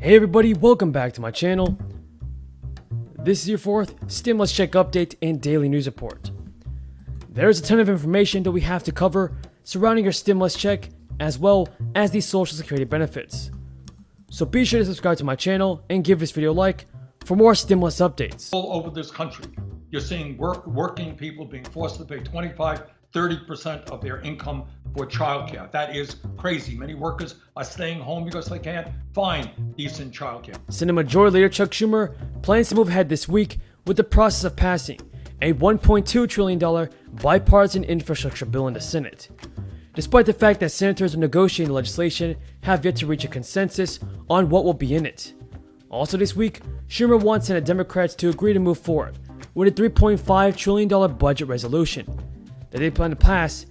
Hey everybody, welcome back to my channel. This is your fourth stimulus check update and daily news report. There's a ton of information that we have to cover surrounding your stimulus check as well as the social security benefits. So be sure to subscribe to my channel and give this video a like for more stimulus updates. All over this country, you're seeing working people being forced to pay 25-30% of their income for childcare. That is crazy. Many workers are staying home because they can't find decent childcare. Senate Majority Leader Chuck Schumer plans to move ahead this week with the process of passing a $1.2 trillion bipartisan infrastructure bill in the Senate. Despite the fact that senators negotiating the legislation have yet to reach a consensus on what will be in it. Also this week, Schumer wants Senate Democrats to agree to move forward with a $3.5 trillion budget resolution that they plan to pass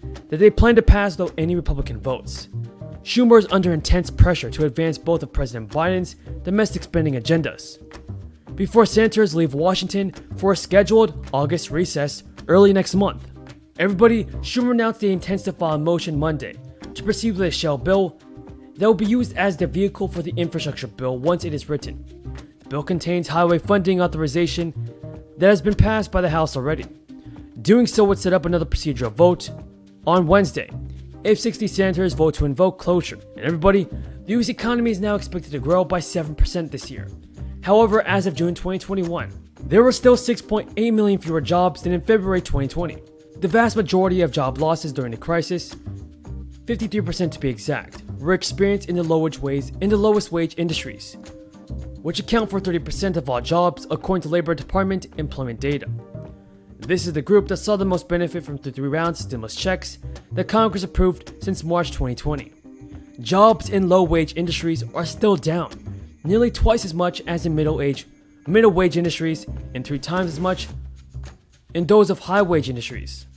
without any Republican votes. Schumer is under intense pressure to advance both of President Biden's domestic spending agendas before senators leave Washington for a scheduled August recess early next month. Schumer announced he intends to file a motion Monday to proceed with a shell bill that will be used as the vehicle for the infrastructure bill once it is written. The bill contains highway funding authorization that has been passed by the House already. Doing so would set up another procedural vote on Wednesday if 60 senators vote to invoke cloture. And the U.S. economy is now expected to grow by 7% this year. However, as of June 2021, there were still 6.8 million fewer jobs than in February 2020. The vast majority of job losses during the crisis, 53% to be exact, were experienced in the lowest wage industries, which account for 30% of all jobs according to Labor Department employment data. This is the group that saw the most benefit from the 3 rounds of stimulus checks that Congress approved since March 2020. Jobs in low-wage industries are still down, nearly twice as much as in middle-wage industries and 3 times as much in those of high-wage industries.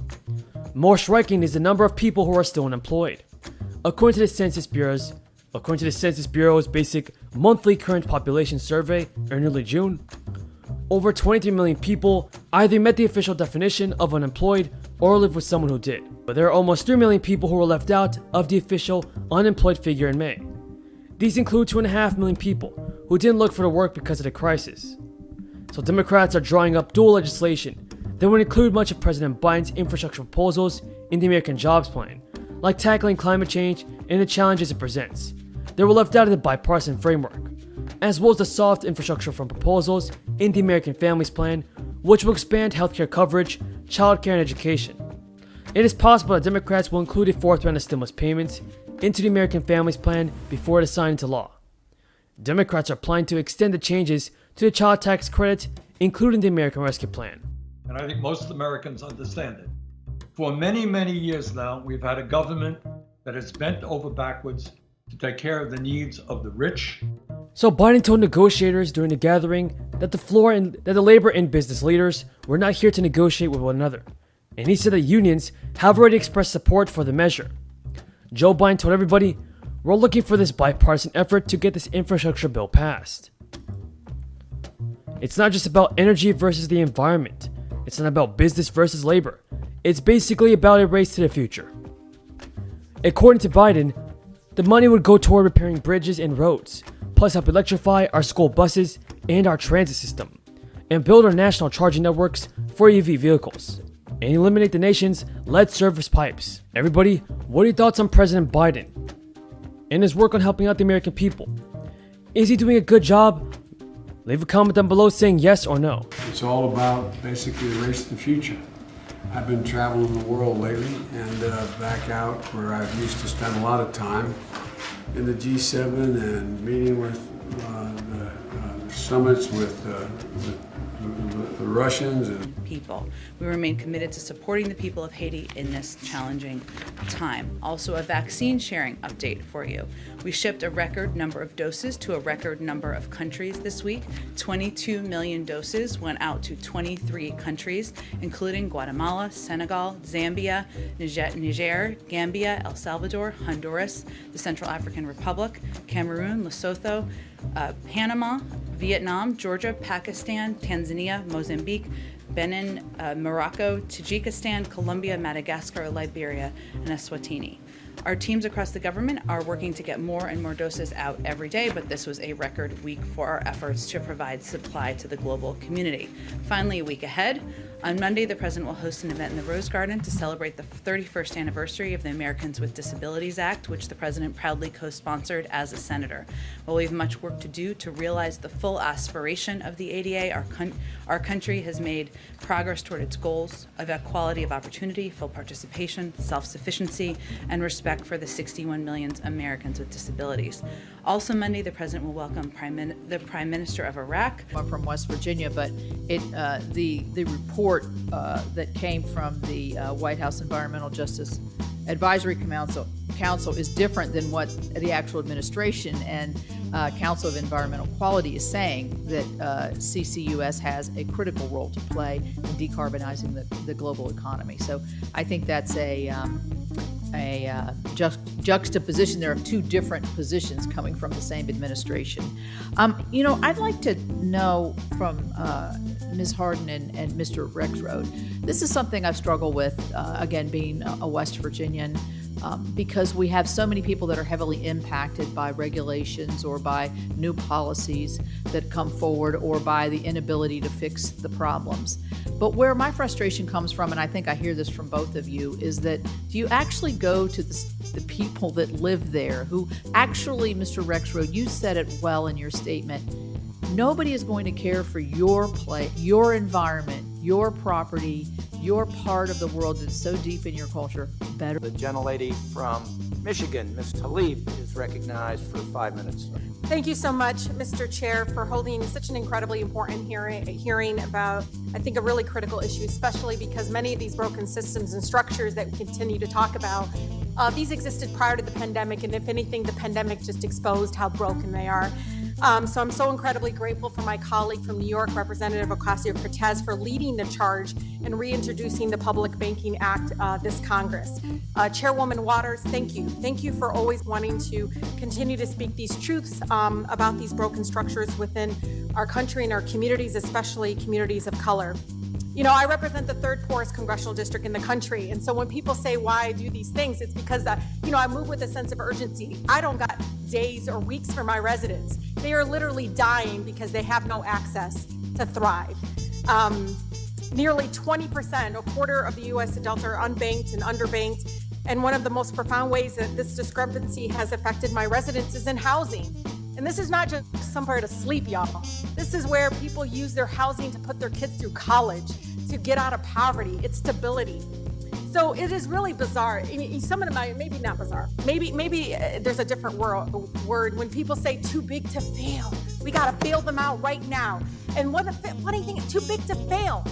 More striking is the number of people who are still unemployed. According to the Census Bureau's basic monthly current population survey in early June, over 23 million people either met the official definition of unemployed or live with someone who did. But there are almost 3 million people who were left out of the official unemployed figure in May. These include 2.5 million people who didn't look for the work because of the crisis. So Democrats are drawing up dual legislation that would include much of President Biden's infrastructure proposals in the American Jobs Plan, like tackling climate change and the challenges it presents. They were left out of the bipartisan framework, as well as the soft infrastructure from proposals in the American Families Plan, which will expand healthcare coverage, childcare, and education. It is possible that Democrats will include a 4th round of stimulus payments into the American Families Plan before it is signed into law. Democrats are planning to extend the changes to the child tax credit, including the American Rescue Plan. And I think most Americans understand it. For many, many years now, we've had a government that has bent over backwards to take care of the needs of the rich. So Biden told negotiators during the gathering that the labor and business leaders were not here to negotiate with one another. And he said that unions have already expressed support for the measure. Joe Biden told everybody, "We're looking for this bipartisan effort to get this infrastructure bill passed." It's not just about energy versus the environment. It's not about business versus labor. It's basically about a race to the future. According to Biden, the money would go toward repairing bridges and roads, plus help electrify our school buses and our transit system, and build our national charging networks for EV vehicles, and eliminate the nation's lead service pipes. Everybody, what are your thoughts on President Biden and his work on helping out the American people? Is he doing a good job? Leave a comment down below saying yes or no. It's all about basically the race to the future. I've been traveling the world lately and back out where I used to spend a lot of time in the G7 and meeting with the summits with the Russians and people. We remain committed to supporting the people of Haiti in this challenging time. Also, a vaccine sharing update for you. We shipped a record number of doses to a record number of countries this week. 22 million doses went out to 23 countries, including Guatemala, Senegal, Zambia, Niger, Gambia, El Salvador, Honduras, the Central African Republic, Cameroon, Lesotho, Panama, Vietnam, Georgia, Pakistan, Tanzania, Mozambique, Benin, Morocco, Tajikistan, Colombia, Madagascar, Liberia, and Eswatini. Our teams across the government are working to get more and more doses out every day, but this was a record week for our efforts to provide supply to the global community. Finally, a week ahead, on Monday, the President will host an event in the Rose Garden to celebrate the 31st anniversary of the Americans with Disabilities Act, which the President proudly co-sponsored as a senator. While we have much work to do to realize the full aspiration of the ADA, our country has made progress toward its goals of equality of opportunity, full participation, self-sufficiency, and respect for the 61 million Americans with disabilities. Also Monday, the President will welcome the Prime Minister of Iraq. I'm from West Virginia, but the report that came from the White House Environmental Justice Advisory Council is different than what the actual administration and Council of Environmental Quality is saying, that CCUS has a critical role to play in decarbonizing the global economy. So I think that's a juxtaposition there of two different positions coming from the same administration. I'd like to know from Ms. Harden and Mr. Rexroad, this is something I've struggled with, again, being a West Virginian, because we have so many people that are heavily impacted by regulations or by new policies that come forward or by the inability to fix the problems. But where my frustration comes from, and I think I hear this from both of you, is that do you actually go to the people that live there who actually, Mr. Rexroad, you said it well in your statement, nobody is going to care for your place, your environment, your property, your part of the world that's so deep in your culture better. The gentlelady from Michigan, Ms. Talib, is recognized for 5 minutes. Thank you so much, Mr. Chair, for holding such an incredibly important hearing about, I think, a really critical issue, especially because many of these broken systems and structures that we continue to talk about, these existed prior to the pandemic, and if anything, the pandemic just exposed how broken they are. So I'm so incredibly grateful for my colleague from New York, Representative Ocasio-Cortez, for leading the charge and reintroducing the Public Banking Act this Congress. Chairwoman Waters, thank you. Thank you for always wanting to continue to speak these truths about these broken structures within our country and our communities, especially communities of color. You know, I represent the third poorest congressional district in the country. And so when people say why I do these things, it's because, I move with a sense of urgency. I don't got days or weeks for my residents. They are literally dying because they have no access to thrive. Nearly 20%, a quarter of the U.S. adults are unbanked and underbanked. And one of the most profound ways that this discrepancy has affected my residents is in housing. And this is not just somewhere to sleep, y'all. This is where people use their housing to put their kids through college, to get out of poverty. It's stability. So it is really bizarre. Some of them, maybe not bizarre. Maybe there's a different word when people say too big to fail. We got to bail them out right now. And one funny thing, too big to fail.